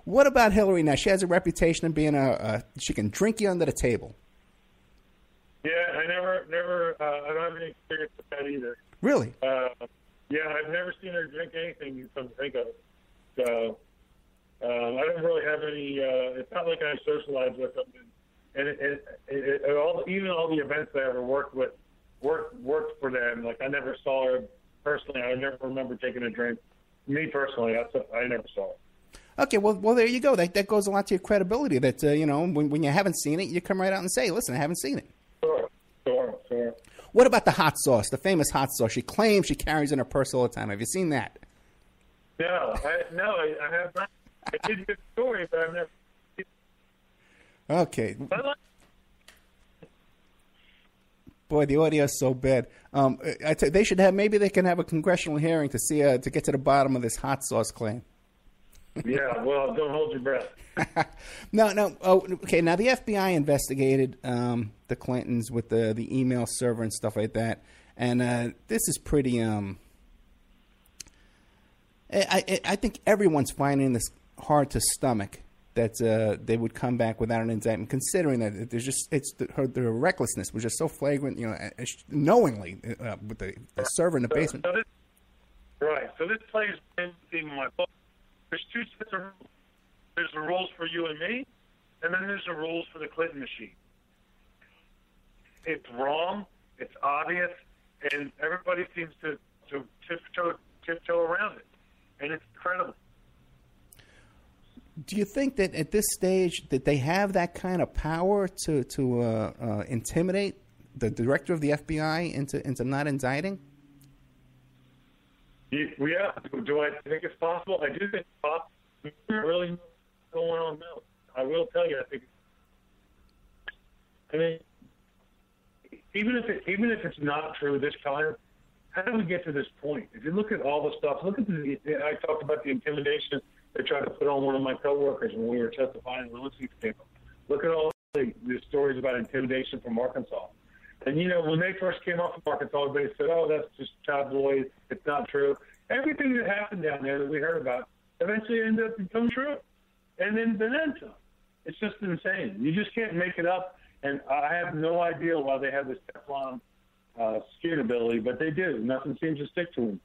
What about Hillary now? She has a reputation of being she can drink you under the table. Yeah, I don't have any experience with that either. Really? Yeah, I've never seen her drink anything you come to think of. So I don't really have any. It's not like I socialize with them, and even all the events I ever worked for them. Like I never saw her personally. I never remember taking a drink. Me personally, I never saw it. Okay, well, there you go. That goes a lot to your credibility. That when you haven't seen it, you come right out and say, "Listen, I haven't seen it." Sure. What about the hot sauce, the famous hot sauce? She claims she carries in her purse all the time. Have you seen that? No, I have not. I did hear the story, but I've never seen it. Okay. Boy, the audio is so bad. They should have. Maybe they can have a congressional hearing to see to get to the bottom of this hot sauce claim. Yeah, well, don't hold your breath. No. Oh, okay. Now the FBI investigated the Clintons with the email server and stuff like that, and this is pretty I think everyone's finding this hard to stomach that they would come back without an indictment, considering that there's just their recklessness was just so flagrant, knowingly with the server in the basement. So this plays into my book. There's two sets of rules. There's the rules for you and me, and then there's the rules for the Clinton machine. It's wrong. It's obvious, and everybody seems to tiptoe around it, and it's incredible. Do you think that at this stage that they have that kind of power to intimidate the director of the FBI into not indicting? Yeah. Do I think it's possible? I do think it's possible. I don't really know what's going on now. I will tell you, I mean, even if it's not true this time, how did we get to this point? If you look at all the stuff, I talked about the intimidation they tried to put on one of my coworkers when we were testifying in the Lewinsky case. Look at all the stories about intimidation from Arkansas. And, when they first came off from Arkansas, everybody said, oh, that's just tabloid. It's not true. Everything that happened down there that we heard about eventually ended up becoming true. And then some. It's just insane. You just can't make it up. And I have no idea why they have this Teflon skin ability, but they do. Nothing seems to stick to them.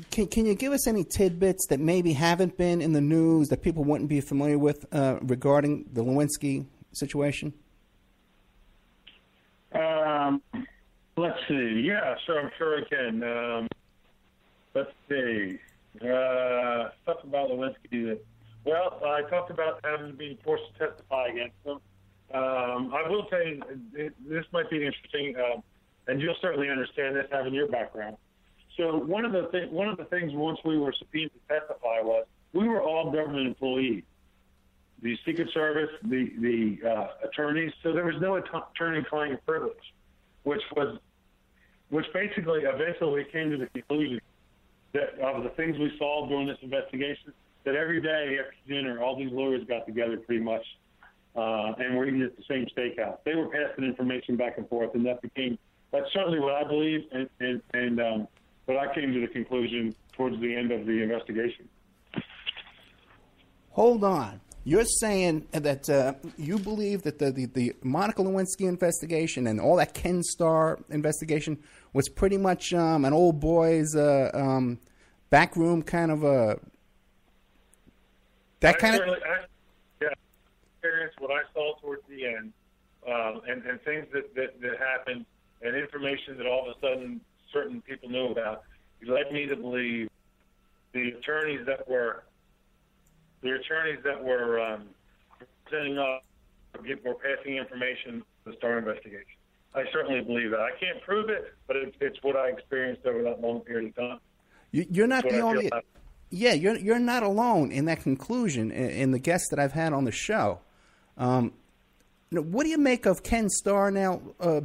Can you give us any tidbits that maybe haven't been in the news that people wouldn't be familiar with regarding the Lewinsky situation? Let's see. Yeah, sure. I'm sure I can. Let's see. Stuff about Lewinsky. Well, I talked about having been forced to testify against him. I will tell you, this might be interesting, and you'll certainly understand this having your background. So one of the things once we were subpoenaed to testify was we were all government employees, the Secret Service, the attorneys. So there was no attorney-client privilege, which basically eventually came to the conclusion that of the things we saw during this investigation, that every day after dinner, all these lawyers got together pretty much, and were eating at the same steakhouse. They were passing information back and forth, and that's certainly what I believe, and but I came to the conclusion towards the end of the investigation. Hold on. You're saying that you believe that the Monica Lewinsky investigation and all that Ken Starr investigation was pretty much an old boy's backroom kind of a... Yeah, experience what I saw towards the end, and things that happened, and information that all of a sudden certain people knew about. It led me to believe the attorneys that were setting up were passing information to the Starr investigation. I certainly believe that. I can't prove it, but it's what I experienced over that long period of time. You're not the only. Yeah, you're not alone in that conclusion. In the guests that I've had on the show, what do you make of Ken Starr now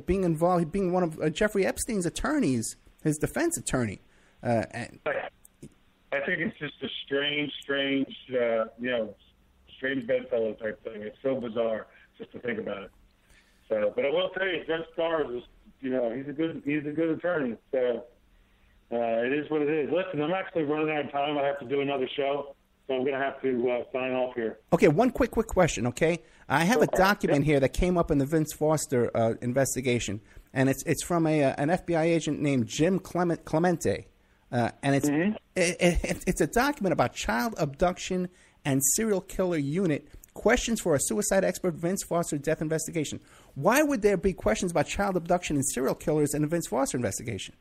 being involved, being one of Jeffrey Epstein's attorneys, his defense attorney? I think it's just a strange bedfellow type thing. It's so bizarre just to think about it. So, but I will tell you, Ken Starr is, he's a good attorney. So. It is what it is. Listen, I'm actually running out of time. I have to do another show, so I'm going to have to sign off here. Okay, one quick question, okay? I have a document here that came up in the Vince Foster investigation, and it's from an FBI agent named Jim Clemente, and it's a document about child abduction and serial killer unit, questions for a suicide expert Vince Foster death investigation. Why would there be questions about child abduction and serial killers in the Vince Foster investigation?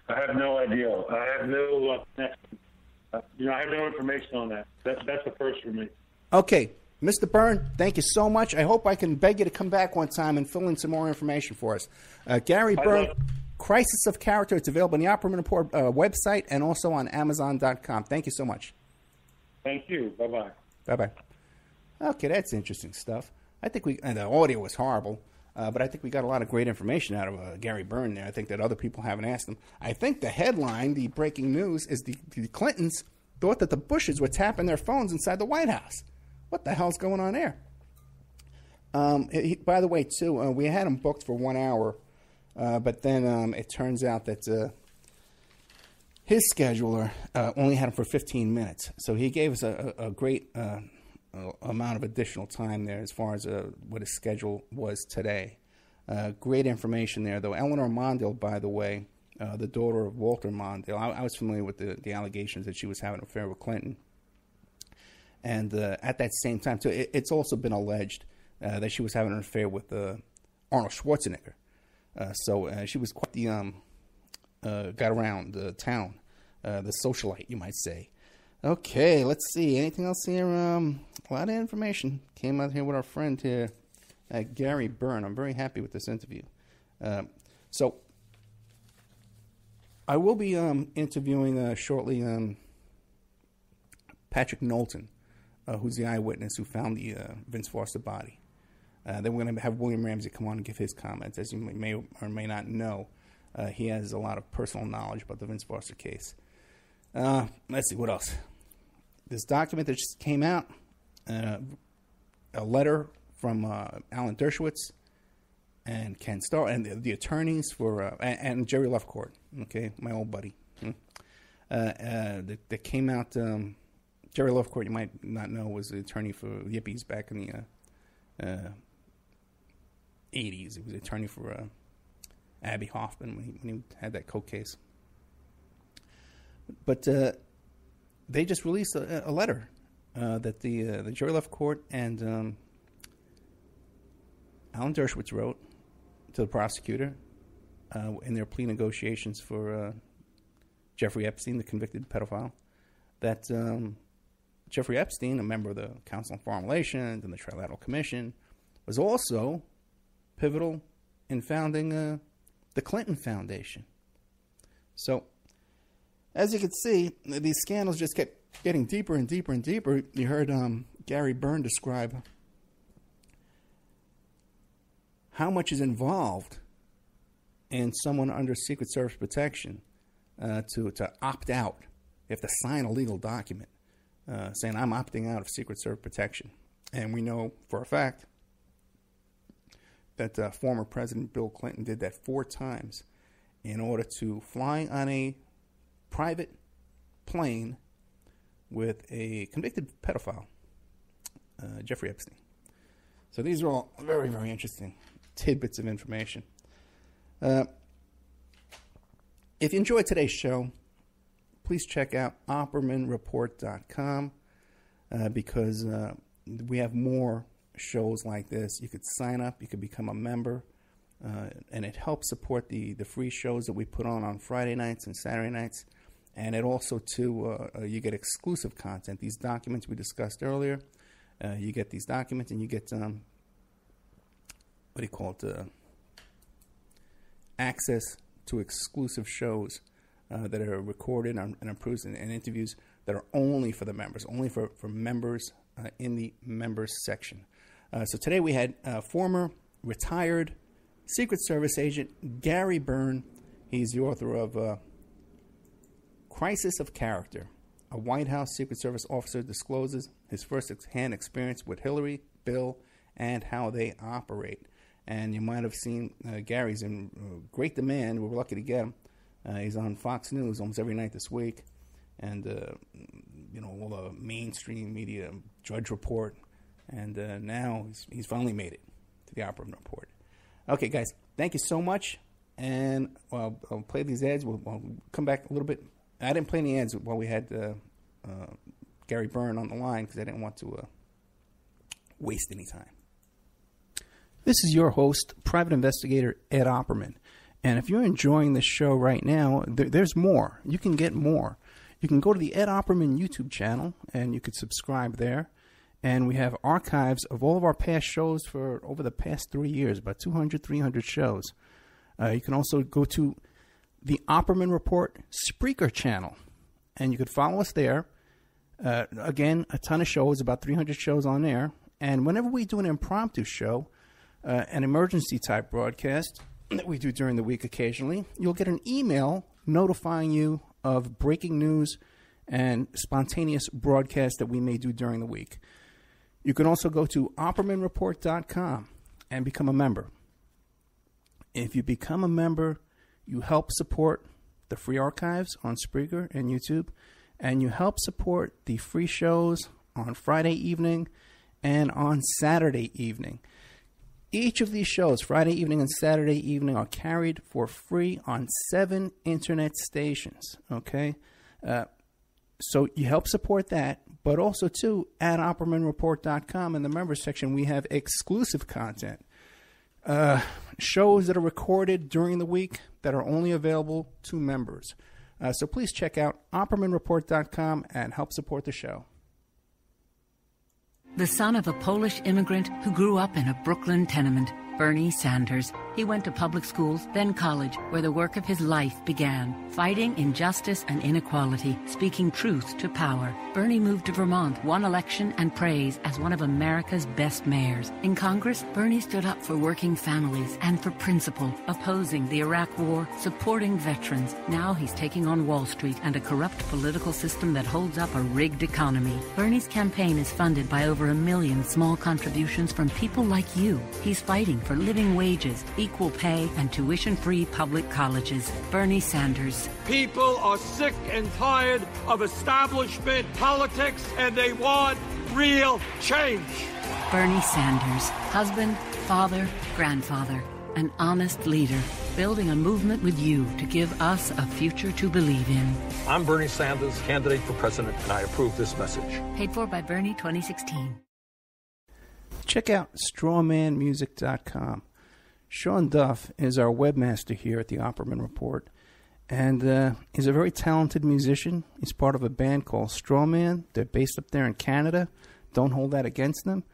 I have no idea. I have no I have no information on that. That's the first for me. Okay, Mr. Byrne, thank you so much. I hope I can beg you to come back one time and fill in some more information for us. Gary Byrne, Crisis of Character. It's available on the Opperman Report website and also on Amazon.com. Thank you so much. Thank you. Bye-bye. Bye-bye. Okay, that's interesting stuff. I think and the audio was horrible. But I think we got a lot of great information out of Gary Byrne there. I think that other people haven't asked him. I think the headline, the breaking news, is the Clintons thought that the Bushes were tapping their phones inside the White House. What the hell's going on there? By the way, too, we had him booked for 1 hour, but then it turns out that his scheduler only had him for 15 minutes. So he gave us a great amount of additional time there as far as what his schedule was today. Great information there, though. Eleanor Mondale, by the way, the daughter of Walter Mondale, I was familiar with the allegations that she was having an affair with Clinton. And at that same time, too, it's also been alleged that she was having an affair with Arnold Schwarzenegger. So she was quite the, got around the town, the socialite, you might say. Okay, let's see. Anything else here? A lot of information came out here with our friend here, Gary Byrne. I'm very happy with this interview. So I will be interviewing shortly Patrick Knowlton, who's the eyewitness who found the Vince Foster body. Then we're going to have William Ramsey come on and give his comments. As you may or may not know, he has a lot of personal knowledge about the Vince Foster case. Let's see, what else? This document that just came out, a letter from Alan Dershowitz and Ken Starr, and the attorneys for, and Jerry Lefcourt, okay, my old buddy. That came out, Jerry Lefcourt, you might not know, was the attorney for Yippies back in the 80s. He was the attorney for Abby Hoffman when he had that coke case. But they just released a letter that the Jerry Lefcourt and Alan Dershowitz wrote to the prosecutor in their plea negotiations for Jeffrey Epstein, the convicted pedophile, that Jeffrey Epstein, a member of the Council on Foreign Relations and the Trilateral Commission, was also pivotal in founding the Clinton Foundation. So, as you can see, these scandals just kept getting deeper and deeper and deeper. You heard Gary Byrne describe how much is involved in someone under Secret Service protection to opt out. You have to sign a legal document saying, I'm opting out of Secret Service protection. And we know for a fact that former President Bill Clinton did that 4 times in order to fly on a private plane with a convicted pedophile, Jeffrey Epstein. So these are all very, very interesting tidbits of information. If you enjoyed today's show, please check out OppermanReport.com because we have more shows like this. You could sign up, you could become a member, and it helps support the free shows that we put on Friday nights and Saturday nights. And it also, too, you get exclusive content. These documents we discussed earlier, you get these documents and you get, access to exclusive shows that are recorded and approved and interviews that are only for the members, only for members in the members section. So today we had former retired Secret Service agent Gary Byrne. He's the author of Crisis of Character. A White House Secret Service officer discloses his first-hand experience with Hillary, Bill, and how they operate. And you might have seen Gary's in great demand. We were lucky to get him. He's on Fox News almost every night this week. And, all the mainstream media, Drudge Report. And now he's finally made it to the Opperman Report. Okay, guys, thank you so much. And I'll play these ads. We'll come back a little bit. I didn't play any ads while we had Gary Byrne on the line because I didn't want to waste any time. This is your host, Private Investigator Ed Opperman. And if you're enjoying this show right now, there's more. You can get more. You can go to the Ed Opperman YouTube channel, and you could subscribe there. And we have archives of all of our past shows for over the past 3 years, about 200, 300 shows. You can also go to the Opperman Report Spreaker channel, and you could follow us there. Again, a ton of shows, about 300 shows on there. And whenever we do an impromptu show, an emergency-type broadcast that we do during the week occasionally, you'll get an email notifying you of breaking news and spontaneous broadcasts that we may do during the week. You can also go to OppermanReport.com and become a member. If you become a member, you help support the free archives on Spreaker and YouTube, and you help support the free shows on Friday evening and on Saturday evening. Each of these shows, Friday evening and Saturday evening, are carried for free on 7 internet stations, okay? So you help support that, but also, too, at OppermanReport.com in the members section, we have exclusive content. Shows that are recorded during the week that are only available to members. So please check out OppermanReport.com and help support the show. The son of a Polish immigrant who grew up in a Brooklyn tenement, Bernie Sanders. He went to public schools, then college, where the work of his life began, fighting injustice and inequality, speaking truth to power. Bernie moved to Vermont, won election and praise as one of America's best mayors. In Congress, Bernie stood up for working families and for principle, opposing the Iraq War, supporting veterans. Now he's taking on Wall Street and a corrupt political system that holds up a rigged economy. Bernie's campaign is funded by over 1 million small contributions from people like you. He's fighting for living wages, equal pay, and tuition-free public colleges. Bernie Sanders. People are sick and tired of establishment politics, and they want real change. Bernie Sanders. Husband, father, grandfather. An honest leader. Building a movement with you to give us a future to believe in. I'm Bernie Sanders, candidate for president, and I approve this message. Paid for by Bernie 2016. Check out strawmanmusic.com. Sean Duff is our webmaster here at the Opperman Report, and he's a very talented musician. He's part of a band called Strawman. They're based up there in Canada. Don't hold that against them.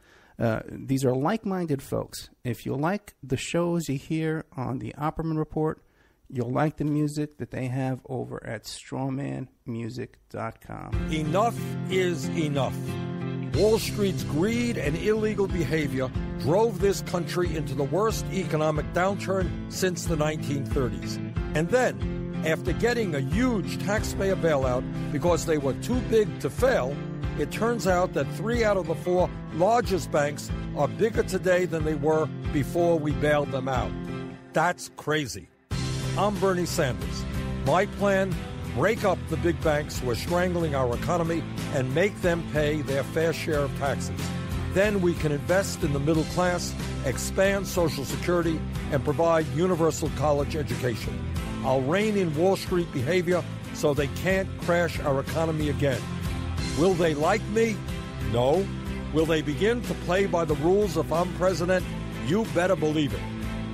These are like-minded folks. If you like the shows you hear on the Opperman Report, you'll like the music that they have over at strawmanmusic.com. Enough is enough. Wall Street's greed and illegal behavior drove this country into the worst economic downturn since the 1930s. And then, after getting a huge taxpayer bailout because they were too big to fail, it turns out that 3 out of the 4 largest banks are bigger today than they were before we bailed them out. That's crazy. I'm Bernie Sanders. My plan: break up the big banks who are strangling our economy and make them pay their fair share of taxes. Then we can invest in the middle class, expand Social Security, and provide universal college education. I'll rein in Wall Street behavior so they can't crash our economy again. Will they like me? No. Will they begin to play by the rules if I'm president? You better believe it.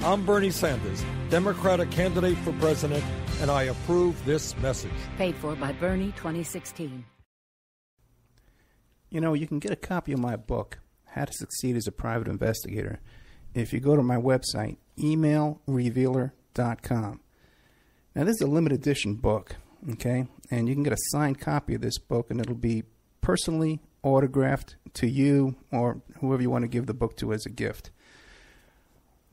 I'm Bernie Sanders, Democratic candidate for president, and I approve this message. Paid for by Bernie 2016. You know, you can get a copy of my book, How to Succeed as a Private Investigator, if you go to my website, emailrevealer.com. Now, this is a limited edition book, okay? And you can get a signed copy of this book, and it'll be personally autographed to you or whoever you want to give the book to as a gift.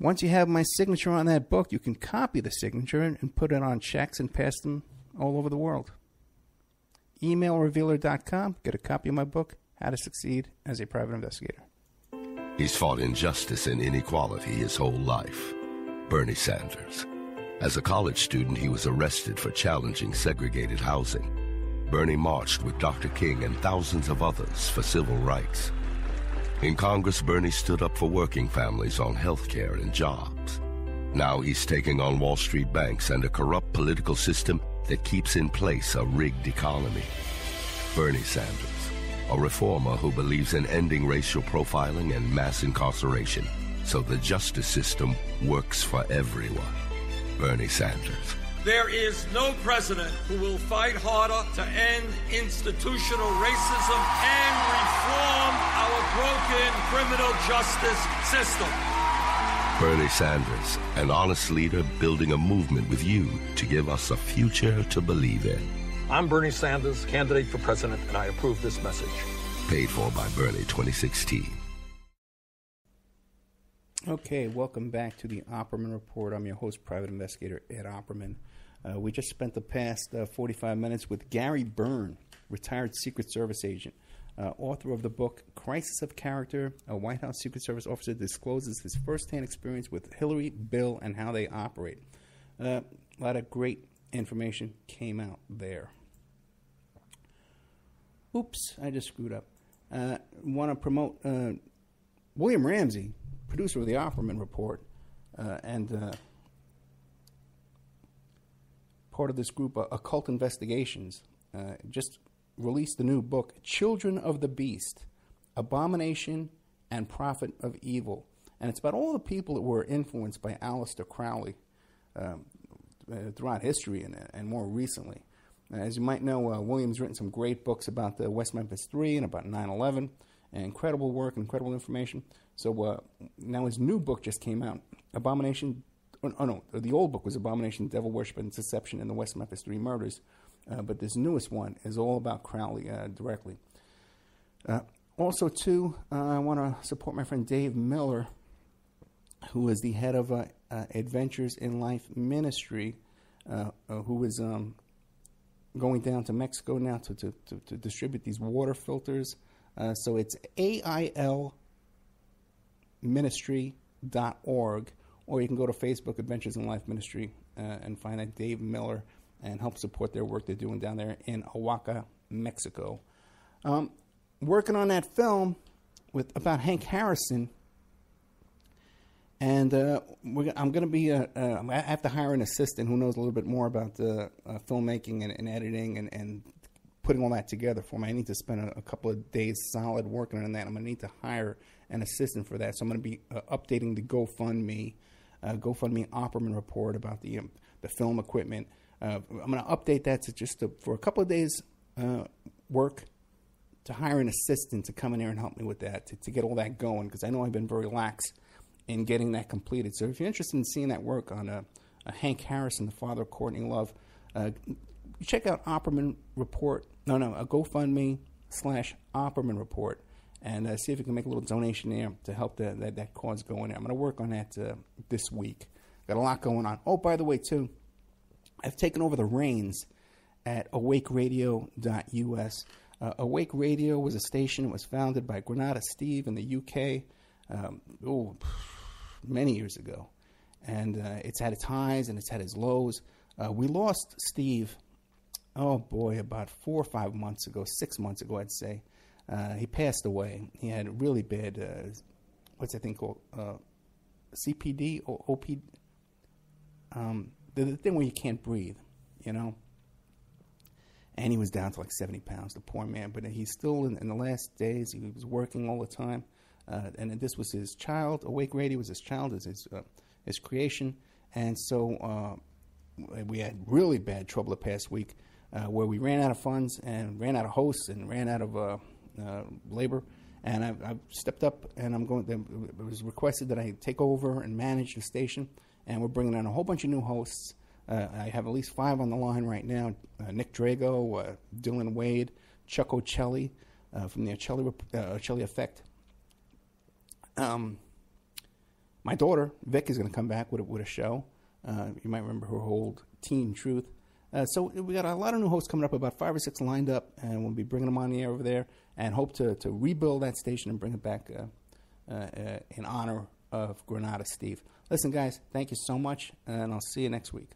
Once you have my signature on that book, you can copy the signature and put it on checks and pass them all over the world. Emailrevealer.com. Get a copy of my book, How to Succeed as a Private Investigator. He's fought injustice and inequality his whole life. Bernie Sanders. As a college student, he was arrested for challenging segregated housing. Bernie marched with Dr. King and thousands of others for civil rights. In Congress, Bernie stood up for working families on health care and jobs. Now he's taking on Wall Street banks and a corrupt political system that keeps in place a rigged economy. Bernie Sanders, a reformer who believes in ending racial profiling and mass incarceration so the justice system works for everyone. Bernie Sanders. There is no president who will fight harder to end institutional racism and reform our broken criminal justice system. Bernie Sanders, an honest leader building a movement with you to give us a future to believe in. I'm Bernie Sanders, candidate for president, and I approve this message. Paid for by Bernie 2016. Okay, welcome back to the Opperman Report. I'm your host, Private Investigator Ed Opperman. We just spent the past 45 minutes with Gary Byrne, retired Secret Service agent, author of the book Crisis of Character. A White House Secret Service officer discloses his firsthand experience with Hillary, Bill, and how they operate. A lot of great information came out there. Oops, I just screwed up. Want to promote William Ramsey, producer of the Opperman Report, and part of this group, Occult Investigations, just released the new book, Children of the Beast, Abomination and Prophet of Evil. And it's about all the people that were influenced by Aleister Crowley throughout history and more recently. As you might know, William's written some great books about the West Memphis 3 and about 9/11. Incredible work, incredible information. So now his new book just came out, Abomination. Oh no, the old book was Abomination, Devil Worship, and Deception in the West Memphis 3 Murders. But this newest one is all about Crowley directly. Also, too, I want to support my friend Dave Miller, who is the head of Adventures in Life Ministry, who is going down to Mexico now to distribute these water filters. So it's ailministry.org, or you can go to Facebook, Adventures in Life Ministry, and find out Dave Miller and help support their work they're doing down there in Oaxaca, Mexico. Working on that film about Hank Harrison, and I'm going to be. I have to hire an assistant who knows a little bit more about filmmaking and editing and putting all that together for me. I need to spend a couple of days solid working on that. I'm going to need to hire an assistant for that. So I'm going to be updating the GoFundMe Opperman report about the film equipment. I'm going to update that for a couple of days work, to hire an assistant to come in here and help me with that, to get all that going, because I know I've been very lax in getting that completed. So if you're interested in seeing that work on a Hank Harrison, the father of Courtney Love, check out Opperman Report. A GoFundMe/Opperman Report, and see if you can make a little donation there to help that cause going there. I'm going to work on that this week. Got a lot going on. Oh, by the way, too, I've taken over the reins at awakeradio.us. Awake Radio was a station that was founded by Granada Steve in the UK many years ago. And it's had its highs and it's had its lows. We lost Steve, about 4 or 5 months ago, 6 months ago, I'd say. He passed away. He had really bad, what's that thing called? CPD or OP? The thing where you can't breathe, you know? And he was down to like 70 pounds, the poor man. But he's still, in the last days, he was working all the time. And this was his child. Awake Radio was his child, his creation. And so we had really bad trouble the past week where we ran out of funds and ran out of hosts and ran out of labor. And I stepped up, and it was requested that I take over and manage the station. And we're bringing on a whole bunch of new hosts. I have at least 5 on the line right now. Nick Drago, Dylan Wade, Chuck Ocelli from the Ocelli Effect. My daughter, Vic, is going to come back with a show. You might remember her old Teen Truth. So we got a lot of new hosts coming up, about 5 or 6 lined up, and we'll be bringing them on the air over there and hope to rebuild that station and bring it back in honor of Granada Steve. Listen, guys, thank you so much, and I'll see you next week.